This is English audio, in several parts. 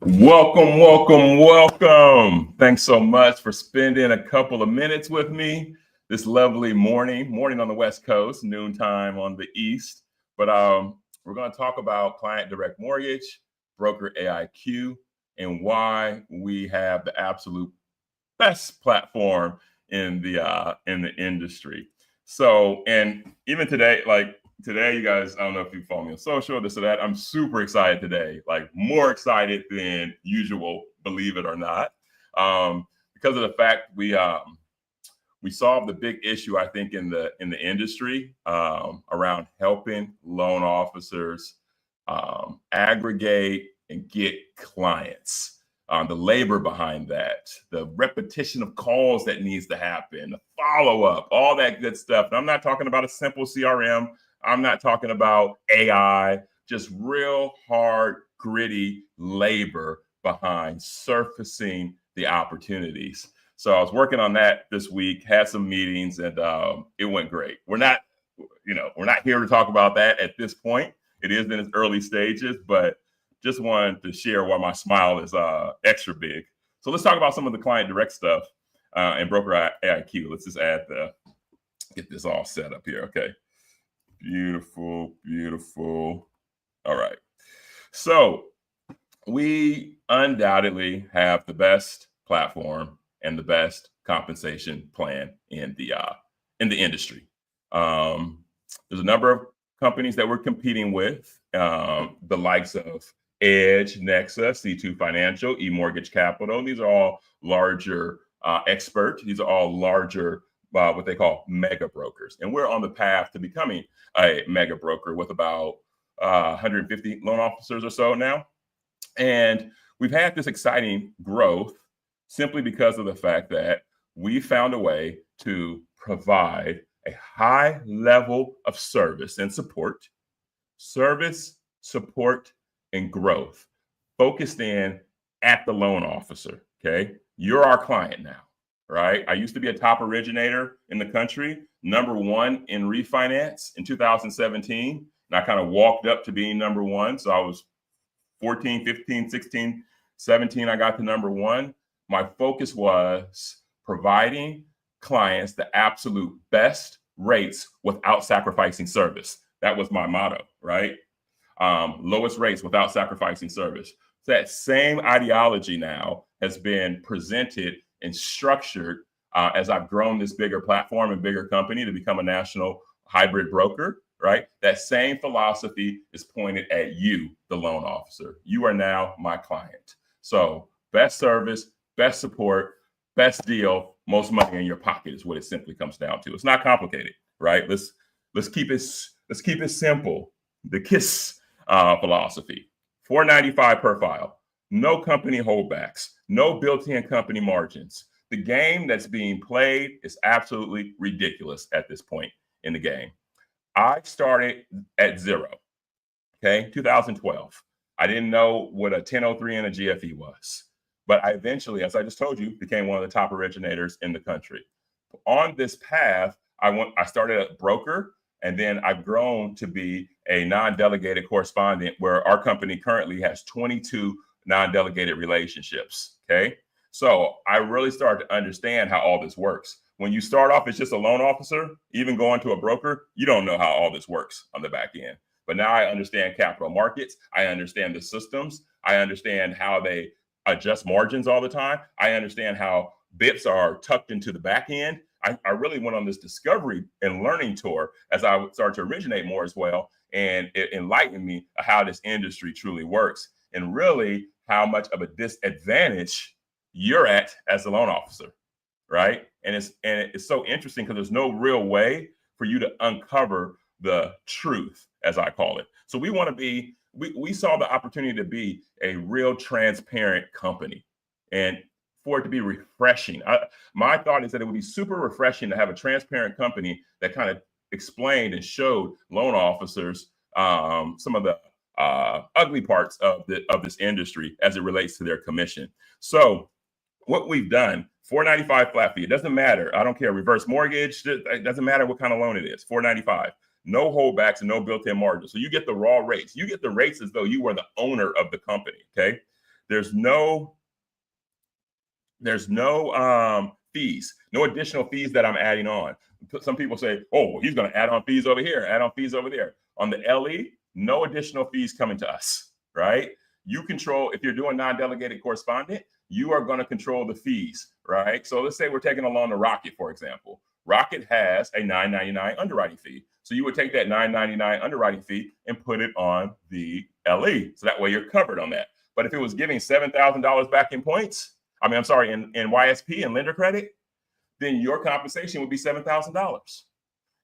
Welcome, welcome, welcome. Thanks so much for spending a couple of minutes with me this lovely morning on the West Coast, noontime on the East. But we're going to talk about client direct mortgage, BrokerAIQ, and why we have the absolute best platform in the industry. So, and even today, today, you guys, I don't know if you follow me on social, this or that. I'm super excited today, like more excited than usual, believe it or not, because of the fact we solved the big issue, I think, in the industry around helping loan officers aggregate and get clients. The labor behind that, the repetition of calls that needs to happen, the follow-up, all that good stuff. And I'm not talking about a simple CRM. I'm not talking about AI, just real hard, gritty labor behind surfacing the opportunities. So I was working on that this week, had some meetings, and it went great. We're not here to talk about that at this point. It is in its early stages, but just wanted to share why my smile is extra big. So let's talk about some of the client direct stuff in BrokerAIQ. Let's just get this all set up here. Okay. Beautiful, beautiful. All right. So we undoubtedly have the best platform and the best compensation plan in the industry. There's a number of companies that we're competing with, the likes of Edge, Nexa, C2 Financial, eMortgage Capital. These are all larger experts. These are all larger what they call mega brokers. And we're on the path to becoming a mega broker with about 150 loan officers or so now. And we've had this exciting growth simply because of the fact that we found a way to provide a high level of service, support, and growth focused in at the loan officer. Okay. You're our client now, right? I used to be a top originator in the country, #1 in refinance in 2017. And I kind of walked up to being #1. So I was 14, 15, 16, 17. I got to #1. My focus was providing clients the absolute best rates without sacrificing service. That was my motto, right? Lowest rates without sacrificing service. So that same ideology now has been presented and structured as I've grown this bigger platform and bigger company to become a national hybrid broker, right? That same philosophy is pointed at you, the loan officer. You are now my client. So best service, best support, best deal, most money in your pocket is what it simply comes down to. It's not complicated, right? Let's keep it simple. The KISS philosophy. $4.95 per file. No company holdbacks. No built-in company margins. The game that's being played is absolutely ridiculous at this point in the game. I started at zero. Okay, 2012. I didn't know what a 1003 and a GFE was. But I eventually, as I just told you, became one of the top originators in the country. On this path, I started a broker, and then I've grown to be a non-delegated correspondent where our company currently has 22 non-delegated relationships. Okay. So I really started to understand how all this works. When you start off as just a loan officer, even going to a broker, you don't know how all this works on the back end. But now I understand capital markets. I understand the systems. I understand how they adjust margins all the time. I understand how BIPs are tucked into the back end. I really went on this discovery and learning tour as I started to originate more as well. And it enlightened me how this industry truly works and really how much of a disadvantage you're at as a loan officer, right? And it's so interesting because there's no real way for you to uncover the truth, as I call it. So we want to be, we saw the opportunity to be a real transparent company. And for it to be refreshing. My thought is that it would be super refreshing to have a transparent company that kind of explained and showed loan officers some of the ugly parts of this industry as it relates to their commission. So what we've done, $495 flat fee. It doesn't matter. I don't care. Reverse mortgage. It doesn't matter what kind of loan it is. $495. No holdbacks and no built-in margin. So you get the raw rates. You get the rates as though you were the owner of the company. Okay. There's no fees, no additional fees that I'm adding on. Some people say, oh, well, he's going to add on fees over here, add on fees over there. On the LE, no additional fees coming to us, right? You control, if you're doing non-delegated correspondent, you are going to control the fees, right? So let's say we're taking a loan to Rocket, for example. Rocket has a $9.99 underwriting fee. So you would take that $9.99 underwriting fee and put it on the LE. So that way you're covered on that. But if it was giving $7,000 back in points, in YSP and lender credit, then your compensation would be $7,000.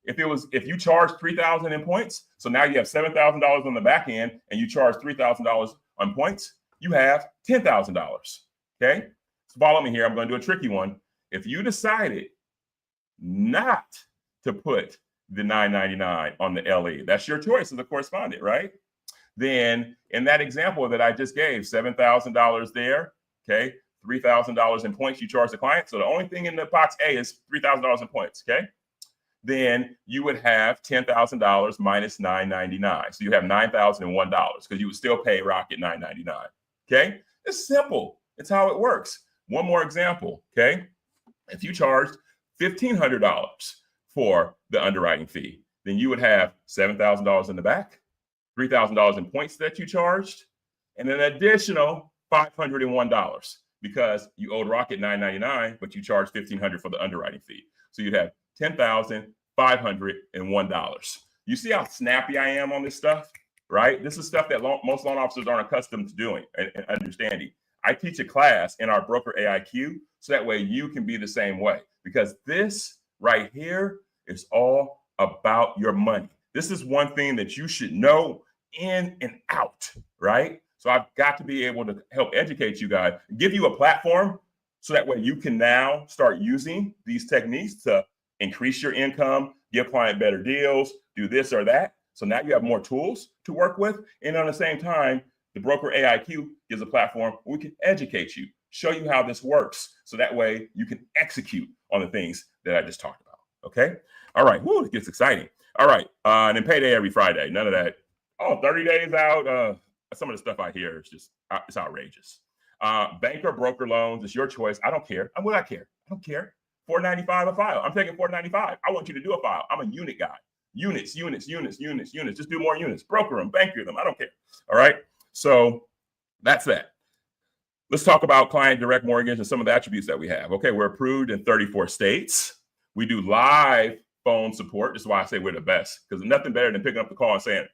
If you charge $3,000 in points, so now you have $7,000 on the back end and you charge $3,000 on points, you have $10,000. Okay, so follow me here. I'm going to do a tricky one. If you decided not to put the $9.99 on the LE, that's your choice as a correspondent, right? Then in that example that I just gave, $7,000 there, okay, $3,000 in points you charge the client. So the only thing in the box A is $3,000 in points, okay? Then you would have $10,000 minus $9.99. So you have $9,001 because you would still pay Rocket $9.99, okay? It's simple. It's how it works. One more example, okay? If you charged $1,500 for the underwriting fee, then you would have $7,000 in the back, $3,000 in points that you charged, and an additional $501 because you owed Rocket $9.99, but you charged $1,500 for the underwriting fee. So you'd have $10,501. You see how snappy I am on this stuff, right? This is stuff that most loan officers aren't accustomed to doing and understanding. I teach a class in our BrokerAIQ, so that way you can be the same way, because this right here is all about your money. This is one thing that you should know in and out, right? So I've got to be able to help educate you guys, give you a platform so that way you can now start using these techniques to increase your income, give client better deals, do this or that. So now you have more tools to work with. And at the same time, the BrokerAIQ gives a platform where we can educate you, show you how this works. So that way you can execute on the things that I just talked about. Okay. All right. Woo, it gets exciting. All right. And then payday every Friday. None of that. Oh, 30 days out. Some of the stuff I hear is just, it's outrageous. Banker, broker loans, it's your choice. I don't care. I care. I don't care. $4.95 a file. I'm taking $4.95. I want you to do a file. I'm a unit guy. Units. Just do more units. Broker them, banker them. I don't care. All right. So that's that. Let's talk about client direct mortgage and some of the attributes that we have. Okay, we're approved in 34 states. We do live phone support. This is why I say we're the best, because nothing better than picking up the call and saying,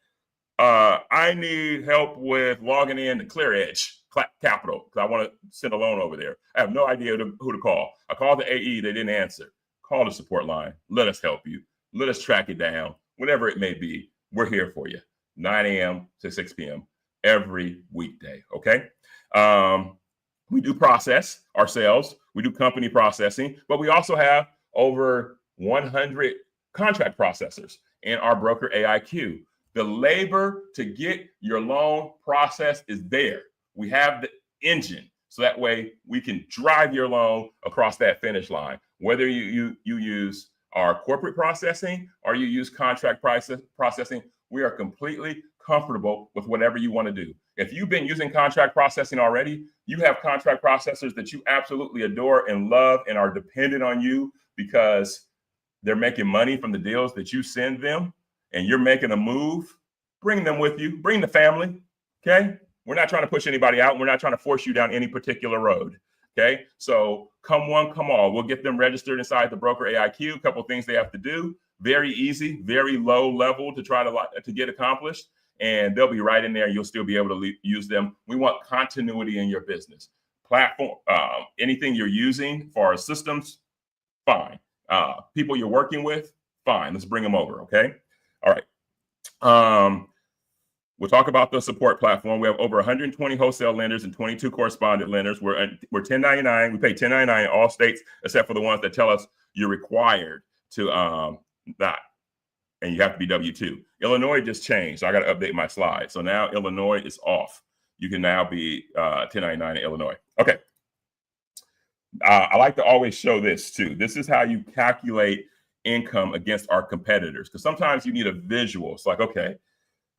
I need help with logging in to ClearEdge Capital because I want to send a loan over there. I have no idea who to call. I called the AE. They didn't answer. Call the support line. Let us help you. Let us track it down. Whatever it may be, we're here for you. 9 a.m. to 6 p.m. every weekday, okay? We do process ourselves. We do company processing, but we also have over 100 contract processors in our BrokerAIQ. The labor to get your loan processed is there. We have the engine, so that way we can drive your loan across that finish line. Whether you use our corporate processing or you use contract processing, we are completely comfortable with whatever you want to do. If you've been using contract processing already, you have contract processors that you absolutely adore and love and are dependent on you because they're making money from the deals that you send them, and you're making a move. Bring them with you. Bring the family. Okay. We're not trying to push anybody out. We're not trying to force you down any particular road. Okay. So come one, come all. We'll get them registered inside the BrokerAIQ. A couple of things they have to do. Very easy, very low level to try to get accomplished. And they'll be right in there. You'll still be able to use them. We want continuity in your business. Platform, anything you're using for our systems, fine. People you're working with, fine. Let's bring them over. Okay. All right. We'll talk about the support platform. We have over 120 wholesale lenders and 22 correspondent lenders. We're 1099. We pay 1099 in all states except for the ones that tell us you're required to not, and you have to be W-2. Illinois just changed. So I got to update my slide. So now Illinois is off. You can now be 1099 in Illinois. Okay. I like to always show this too. This is how you calculate income against our competitors, because sometimes you need a visual. It's like, okay,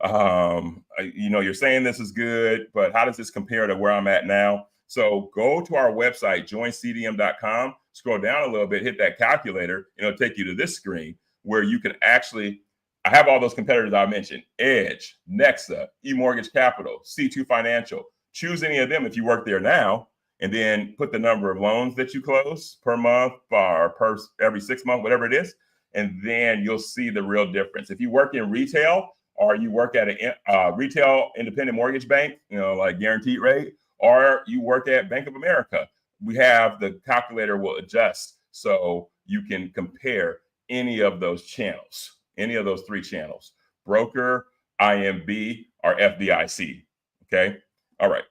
you're saying this is good, but how does this compare to where I'm at now? So go to our website, joincdm.com, scroll down a little bit, hit that calculator, and it'll take you to this screen where you can actually, I have all those competitors I mentioned: Edge, Nexa, eMortgage Capital, C2 Financial. Choose any of them if you work there now, and then put the number of loans that you close per month or per every 6 months, whatever it is. And then you'll see the real difference. If you work in retail, or you work at a retail independent mortgage bank, like Guaranteed Rate, or you work at Bank of America, we have the calculator will adjust so you can compare any of those channels, any of those 3 channels: broker, IMB, or FDIC. Okay. All right.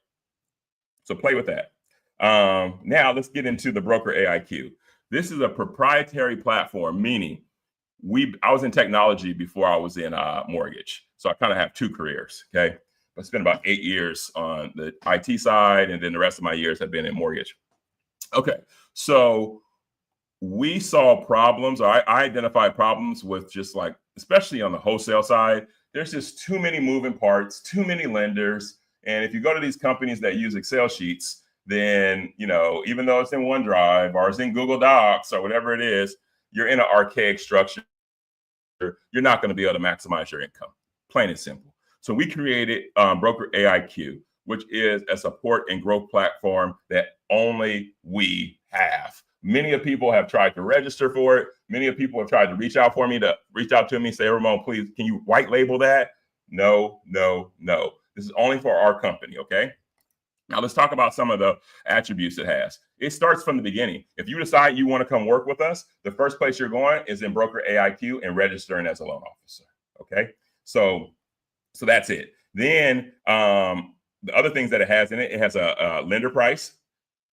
So play with that. Now let's get into the BrokerAIQ. This is a proprietary platform, meaning I was in technology before I was in mortgage. So I kind of have 2 careers. Okay. I spent about 8 years on the IT side, and then the rest of my years have been in mortgage. Okay. So we saw problems, or I identified problems with just like, especially on the wholesale side, there's just too many moving parts, too many lenders. And if you go to these companies that use Excel sheets, then, even though it's in OneDrive or it's in Google Docs or whatever it is, you're in an archaic structure. You're not going to be able to maximize your income, plain and simple. So we created BrokerAIQ, which is a support and growth platform that only we have. Many of people have tried to register for it. Many of people have tried to reach out to me, say, Ramon, please, can you white label that? No, no, no. This is only for our company, okay? Now let's talk about some of the attributes it has. It starts from the beginning. If you decide you want to come work with us, the first place you're going is in BrokerAIQ and registering as a loan officer, okay? So that's it. Then the other things that it has in it, it has a lender price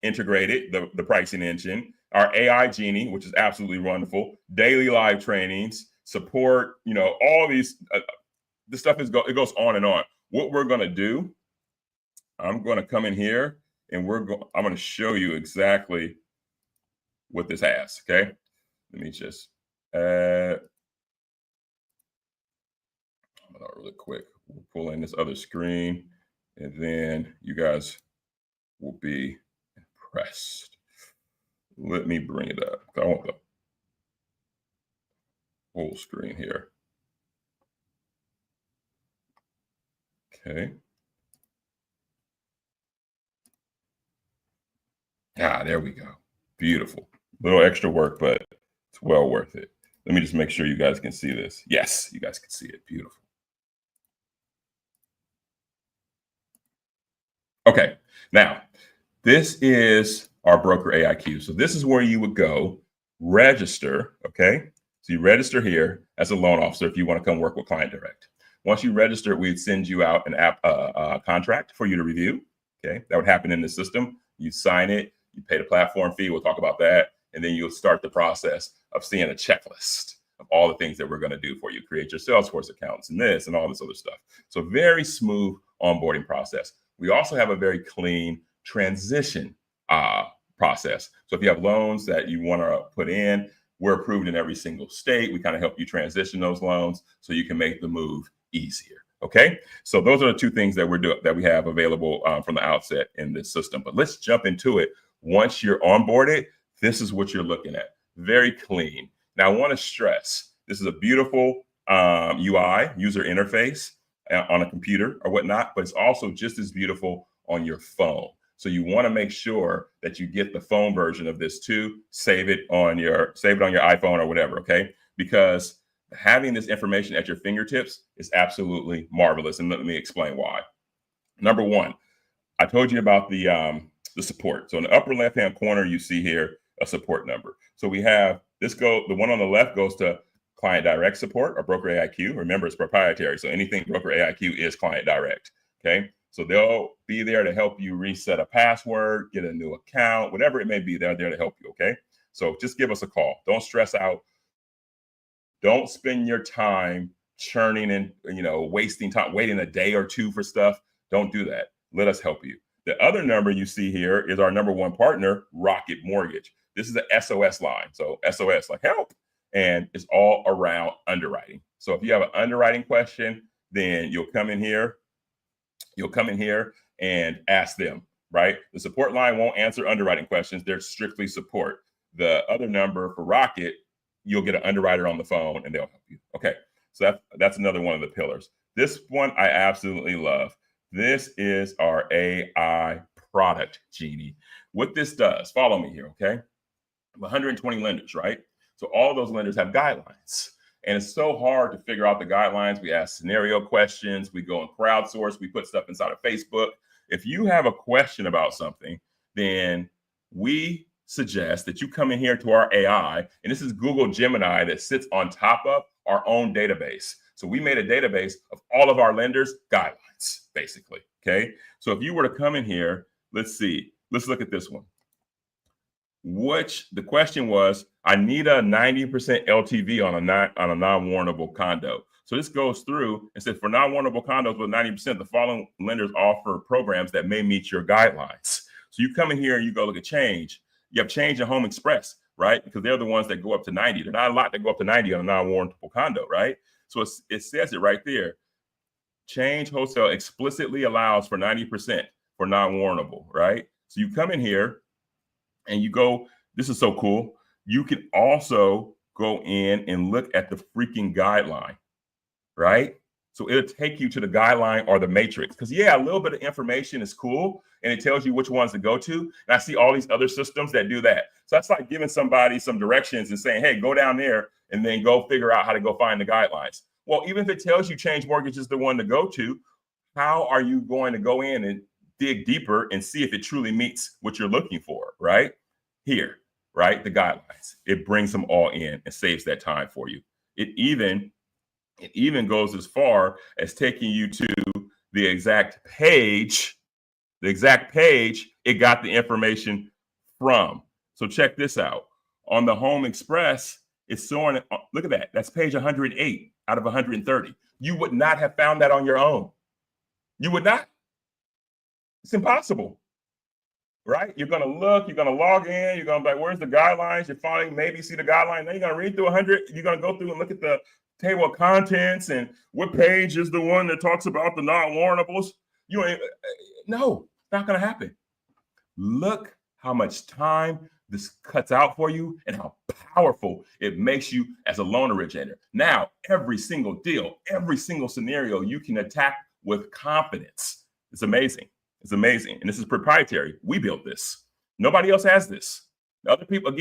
integrated, the pricing engine, our AI Genie, which is absolutely wonderful, daily live trainings, support, all these, this stuff it goes on and on. What we're going to do, I'm going to come in here and I'm going to show you exactly what this has. Okay. Let me just add really quick. We'll pull in this other screen and then you guys will be impressed. Let me bring it up. I want the whole screen here. Okay. There we go. Beautiful. A little extra work, but it's well worth it. Let me just make sure you guys can see this. Yes, you guys can see it. Beautiful. Okay. Now, this is our BrokerAIQ. So this is where you would go register. Okay. So you register here as a loan officer if you want to come work with Client Direct. Once you register, we'd send you out an contract for you to review. Okay. That would happen in the system. You sign it. You pay the platform fee. We'll talk about that. And then you'll start the process of seeing a checklist of all the things that we're going to do for you. Create your Salesforce accounts and this and all this other stuff. So very smooth onboarding process. We also have a very clean transition process. So if you have loans that you want to put in, we're approved in every single state. We kind of help you transition those loans so you can make the move easier. Okay, so those are the 2 things that we have available from the outset in this system. But let's jump into it. Once you're onboarded, this is what you're looking at. Very clean. Now, I want to stress, this is a beautiful UI, user interface on a computer or whatnot, but it's also just as beautiful on your phone. So you want to make sure that you get the phone version of this too. Save it on your iPhone or whatever, okay? Because having this information at your fingertips is absolutely marvelous. And let me explain why. Number 1, I told you about the support. So in the upper left-hand corner, you see here a support number. So we have the one on the left goes to client direct support or BrokerAIQ. Remember, it's proprietary. So anything BrokerAIQ is client direct. Okay. So they'll be there to help you reset a password, get a new account, whatever it may be. They're there to help you. Okay. So just give us a call. Don't stress out. Don't spend your time churning and, wasting time, waiting a day or two for stuff. Don't do that. Let us help you. The other number you see here is our number one partner, Rocket Mortgage. This is the SOS line. So SOS, like help. And it's all around underwriting. So if you have an underwriting question, then you'll come in here and ask them, right? The support line won't answer underwriting questions. They're strictly support. The other number for Rocket, you'll get an underwriter on the phone and they'll help you. Okay, so that's another one of the pillars. This one I absolutely love. This is our AI product, Genie. What this does, follow me here, okay? 120 lenders, right? So all those lenders have guidelines. And it's so hard to figure out the guidelines. We ask scenario questions. We go and crowdsource. We put stuff inside of Facebook. If you have a question about something, then we suggest that you come in here to our AI. And this is Google Gemini that sits on top of our own database. So we made a database of all of our lenders' guidelines, basically. Okay. So if you were to come in here, let's see. Let's look at this one. The question was, I need a 90% LTV on a non-warrantable condo. So this goes through and says for non-warrantable condos with 90%, the following lenders offer programs that may meet your guidelines. So you come in here and you go look at Change. You have Change and Home Express, right? Because they're the ones that go up to 90. There's not a lot that go up to 90 on a non-warrantable condo, right? So it says it right there. Change Wholesale explicitly allows for 90% for non-warrantable, right? So you come in here and you go, this is so cool. You can also go in and look at the freaking guideline, right? So it'll take you to the guideline or the matrix. Because yeah, a little bit of information is cool and it tells you which ones to go to. And I see all these other systems that do that. So that's like giving somebody some directions and saying, hey, go down there and then go figure out how to go find the guidelines. Well, even if it tells you Change Mortgage is the one to go to, how are you going to go in and dig deeper and see if it truly meets what you're looking for, right? Here, right? The guidelines. It brings them all in and saves that time for you. It even goes as far as taking you to the exact page it got the information from. So check this out. On the Home Express, it's showing, look at that. That's page 108 out of 130. You would not have found that on your own. You would not. It's impossible. Right? You're going to look, you're going to log in, you're going to be like, where's the guidelines? You're finally maybe see the guideline. Then you're going to read through 100. You're going to go through and look at the table of contents and what page is the one that talks about the non-warrantables. No, it's not going to happen. Look how much time this cuts out for you and how powerful it makes you as a loan originator. Now, every single deal, every single scenario you can attack with confidence. It's amazing. It's amazing. And this is proprietary. We built this. Nobody else has this. Other people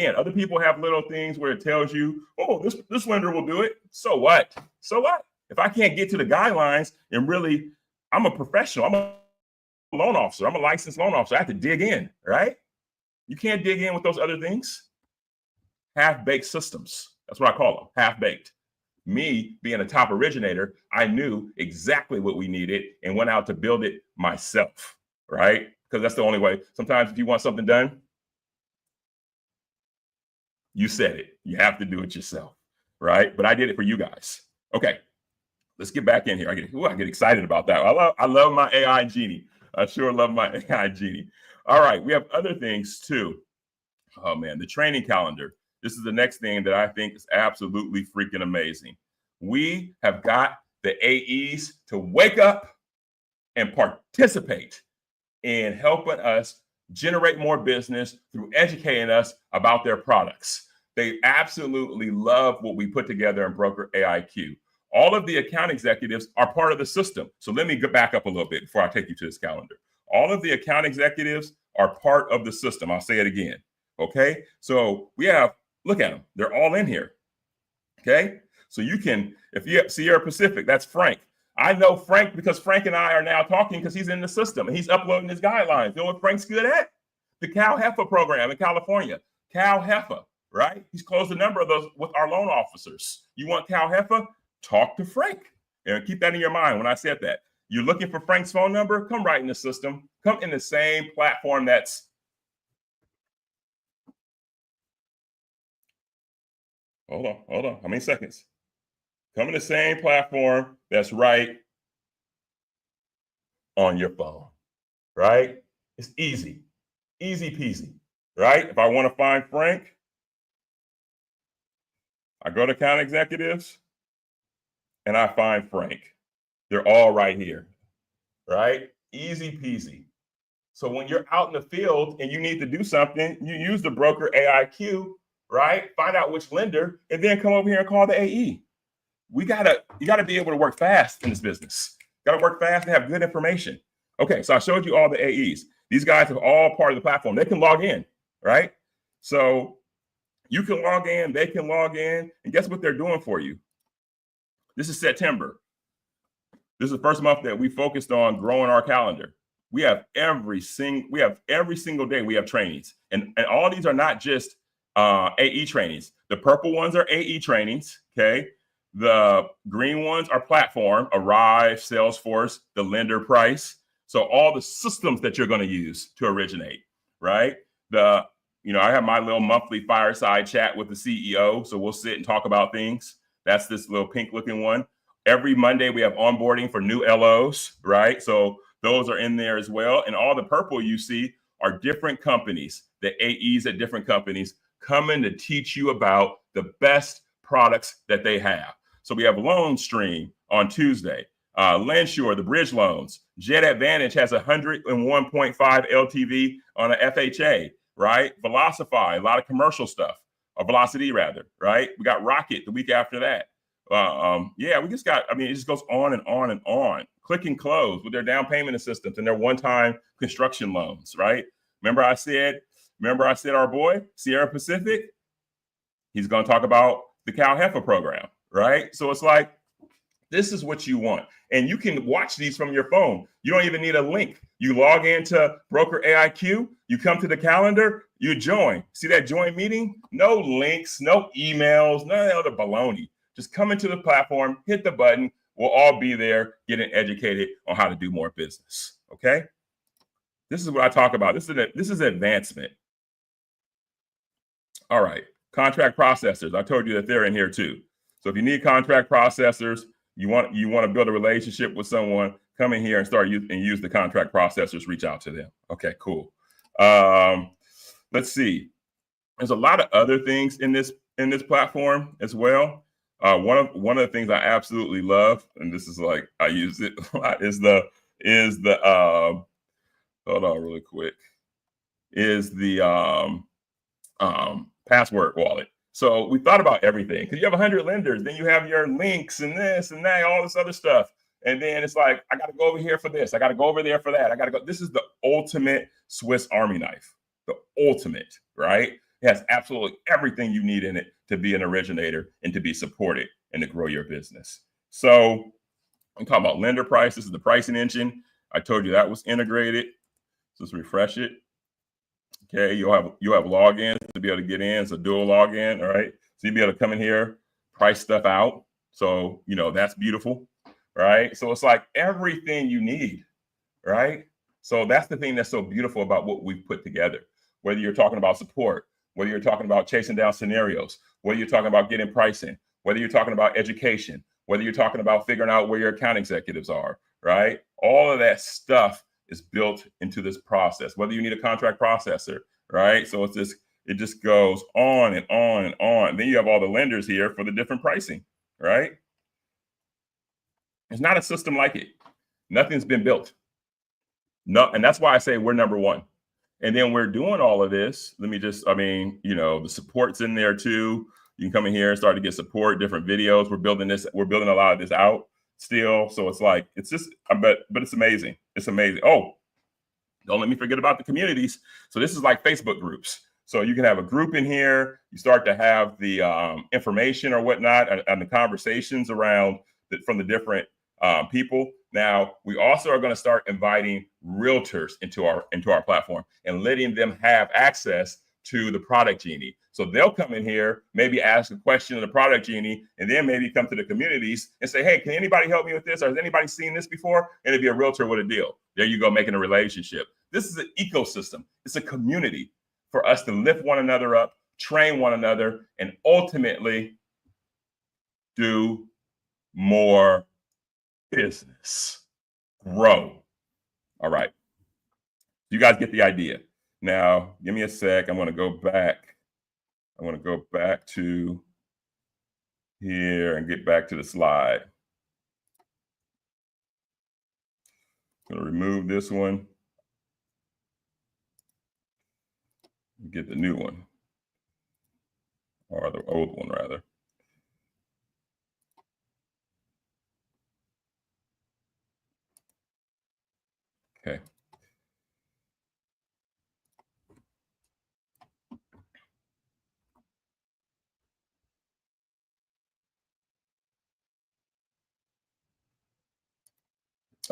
have little things where it tells you, oh, this lender will do it. So what? So what? If I can't get to the guidelines and really, I'm a professional. I'm a loan officer. I'm a licensed loan officer. I have to dig in, right? You can't dig in with those other things. Half-baked systems. That's what I call them, half-baked. Me being a top originator, I knew exactly what we needed and went out to build it myself. Right? Because that's the only way. Sometimes if you want something done, you said it. You have to do it yourself. Right? But I did it for you guys. Okay. Let's get back in here. I get excited about that. I love my AI Genie. I sure love my AI Genie. All right. We have other things too. Oh man, the training calendar. This is the next thing that I think is absolutely freaking amazing. We have got the AEs to wake up and participate in helping us generate more business through educating us about their products. They absolutely love what we put together in BrokerAIQ. All of the account executives are part of the system. So let me go back up a little bit before I take you to this calendar. All of the account executives are part of the system. I'll say it again. Okay. So we have, look at them. They're all in here. Okay. So you can, if you have Sierra Pacific, that's Frank. I know Frank because Frank and I are now talking because he's in the system and he's uploading his guidelines. You know what Frank's good at? The Cow Heifer program in California. Cow Heifer, right? He's closed a number of those with our loan officers. You want Cal Heffa? Talk to Frank. And keep that in your mind when I said that. You're looking for Frank's phone number? Come right in the system. Come in the same platform that's, hold on. How many seconds? Come in the same platform that's right on your phone, right? It's easy peasy, right? If I want to find Frank, I go to account executives and I find Frank. They're all right here, right? Easy peasy. So when you're out in the field and you need to do something, you use the BrokerAIQ, right? Find out which lender and then come over here and call the AE. You gotta be able to work fast in this business. Gotta work fast and have good information. Okay, so I showed you all the AEs. These guys are all part of the platform. They can log in, right? So you can log in, they can log in, and guess what they're doing for you? This is September. This is the first month that we focused on growing our calendar. We have every single day we have trainings, and all these are not just AE trainings. The purple ones are AE trainings, okay? The green ones are platform, Arrive, Salesforce, the lender price. So all the systems that you're going to use to originate, right? I have my little monthly fireside chat with the CEO. So we'll sit and talk about things. That's this little pink looking one. Every Monday we have onboarding for new LOs, right? So those are in there as well. And all the purple you see are different companies, the AEs at different companies coming to teach you about the best products that they have. So we have Loan Stream on Tuesday, Landsure, the bridge loans. Jet Advantage has 101.5 LTV on an FHA, right? Velocify, a lot of commercial stuff, or Velocity rather, right? We got Rocket the week after that. We just got, it just goes on and on and on. Click and Close with their down payment assistance and their one-time construction loans, right? Remember I said our boy, Sierra Pacific, he's going to talk about the Cal Heffa program, right? So it's like, this is what you want. And you can watch these from your phone. You don't even need a link. You log into BrokerAIQ, you come to the calendar, you join. See that join meeting? No links, no emails, none of that other baloney. Just come into the platform, hit the button. We'll all be there getting educated on how to do more business, okay? This is what I talk about. This is advancement. All right, contract processors. I told you that they're in here too. So if you need contract processors, you want to build a relationship with someone, come in here and use the contract processors, reach out to them. Okay, cool. Let's see. There's a lot of other things in this platform as well. One of the things I absolutely love, and this is like I use it a lot, is the hold on really quick, is the password wallet. So we thought about everything because you have 100 lenders, then you have your links and this and that, all this other stuff. And then it's like, I got to go over here for this. I got to go over there for that. I got to go. This is the ultimate Swiss Army knife, the ultimate, right? It has absolutely everything you need in it to be an originator and to be supported and to grow your business. So I'm talking about lender price. This is the pricing engine. I told you that was integrated. So let's refresh it. Okay, you'll have logins to be able to get in. So dual login, all right? So you'll be able to come in here, price stuff out. So, that's beautiful, right? So it's like everything you need, right? So that's the thing that's so beautiful about what we've put together. Whether you're talking about support, whether you're talking about chasing down scenarios, whether you're talking about getting pricing, whether you're talking about education, whether you're talking about figuring out where your account executives are, right? All of that stuff is built into this process, whether you need a contract processor, right? So it just goes on and on and on. Then you have all the lenders here for the different pricing, right? There's not a system like it. Nothing's been built. No, and that's why I say we're number one. And then we're doing all of this. Let me just, the support's in there too. You can come in here and start to get support, different videos. We're building a lot of this out still. So it's like, it's just, but it's amazing. It's amazing. Oh, don't let me forget about the communities. So this is like Facebook groups. So you can have a group in here. You start to have the information or whatnot and the conversations around from the different people. Now, we also are going to start inviting realtors into our platform and letting them have access to the product genie. So they'll come in here, maybe ask a question of the product genie, and then maybe come to the communities and say, hey, can anybody help me with this? Or has anybody seen this before? And it'd be a realtor with a deal. There you go, making a relationship. This is an ecosystem. It's a community for us to lift one another up, train one another, and ultimately do more business, grow. All right. You guys get the idea. Now, give me a sec. I'm going to go back. I want to go back to here and get back to the slide. I'm going to remove this one. Get the new one, or the old one rather. Okay.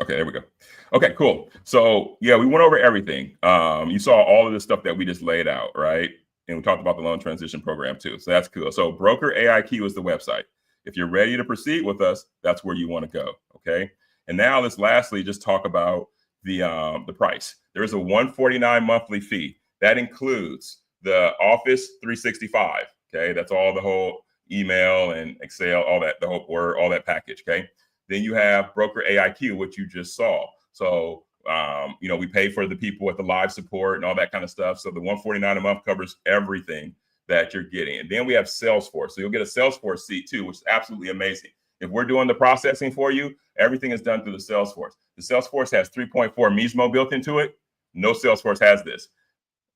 Okay, there we go. Okay, cool. So yeah, we went over everything. You saw all of the stuff that we just laid out, right? And we talked about the loan transition program too. So that's cool. So BrokerAIQ is the website. If you're ready to proceed with us, that's where you want to go. Okay. And now let's lastly just talk about the price. There is a $149 monthly fee. That includes the Office 365. Okay. That's all the whole email and Excel, all that, the whole Word, all that package. Okay. Then you have BrokerAIQ, which you just saw. So, we pay for the people with the live support and all that kind of stuff. So the $149 a month covers everything that you're getting. And then we have Salesforce. So you'll get a Salesforce seat too, which is absolutely amazing. If we're doing the processing for you, everything is done through the Salesforce. The Salesforce has 3.4 Mismo built into it. No Salesforce has this.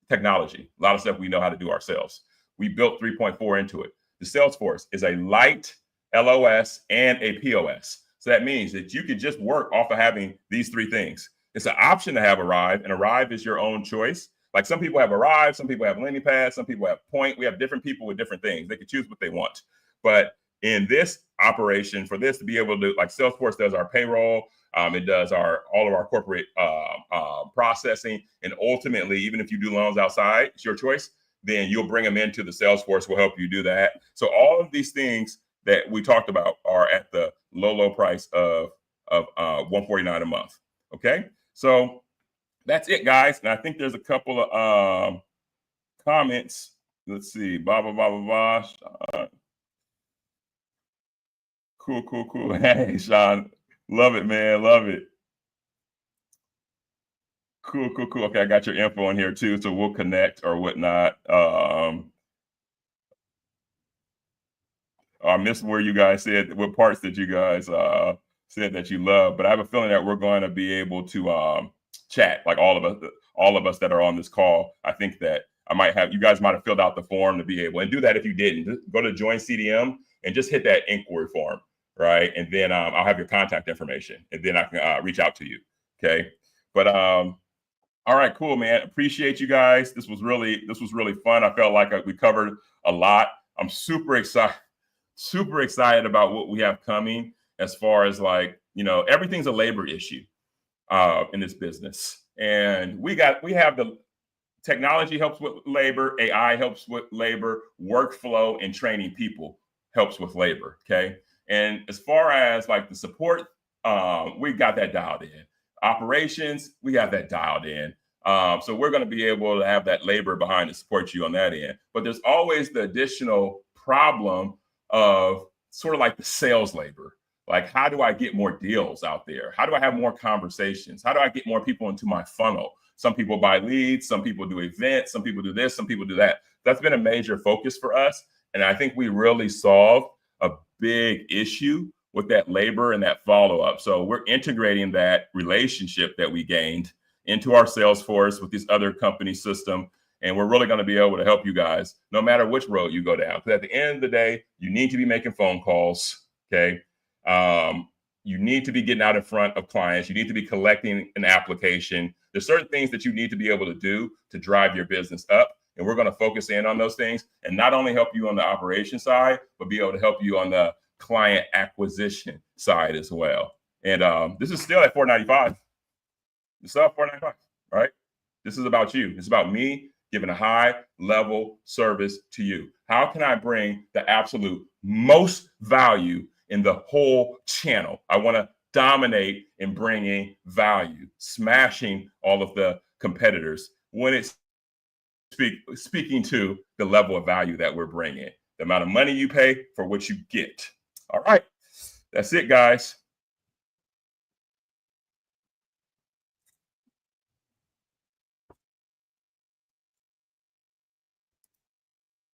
Technology, a lot of stuff we know how to do ourselves. We built 3.4 into it. The Salesforce is a light LOS and a POS. So that means that you can just work off of having these three things. It's an option to have Arrive, and Arrive is your own choice. Like some people have Arrive, some people have Landing Pad, some people have Point. We have different people with different things. They can choose what they want. But in this operation, for this to be able to, like Salesforce does our payroll, it does all of our corporate processing, and ultimately, even if you do loans outside, it's your choice. Then you'll bring them into the Salesforce. Will help you do that. So all of these things that we talked about are at the low price of $149 a month. Okay, so that's it, guys. And I think there's a couple of comments. Let's see. Blah blah blah blah blah. Cool. Hey, Sean, love it, man. Love it. Cool. Okay, I got your info in here too, so we'll connect or whatnot. I missed where you guys said what parts that you guys said that you love, but I have a feeling that we're going to be able to chat, like all of us that are on this call. I think that you guys might have filled out the form to be able, and do that if you didn't. Go to Join CDM and just hit that inquiry form, right? And then I'll have your contact information, and then I can reach out to you. Okay, but all right, cool, man. Appreciate you guys. This was really fun. I felt like we covered a lot. I'm super excited about what we have coming, as far as everything's a labor issue in this business. And we have the technology helps with labor, AI helps with labor, workflow and training people helps with labor. Okay. And as far as the support, we got that dialed in. Operations, we got that dialed in. So we're going to be able to have that labor behind to support you on that end. But there's always the additional problem of sort of like the sales labor. Like, how do I get more deals out there? How do I have more conversations? How do I get more people into my funnel? Some people buy leads, some people do events, some people do this, some people do that. That's been a major focus for us. And I think we really solved a big issue with that labor and that follow-up. So we're integrating that relationship that we gained into our Salesforce with this other company system. And we're really going to be able to help you guys no matter which road you go down. Because at the end of the day, you need to be making phone calls. Okay. You need to be getting out in front of clients. You need to be collecting an application. There's certain things that you need to be able to do to drive your business up. And we're going to focus in on those things and not only help you on the operation side, but be able to help you on the client acquisition side as well. And this is still at $495. It's still at $495, right? This is about you. It's about me giving a high level service to you. How can I bring the absolute most value in the whole channel? I want to dominate in bringing value, smashing all of the competitors when it's speaking to the level of value that we're bringing, the amount of money you pay for what you get. All right, that's it, guys.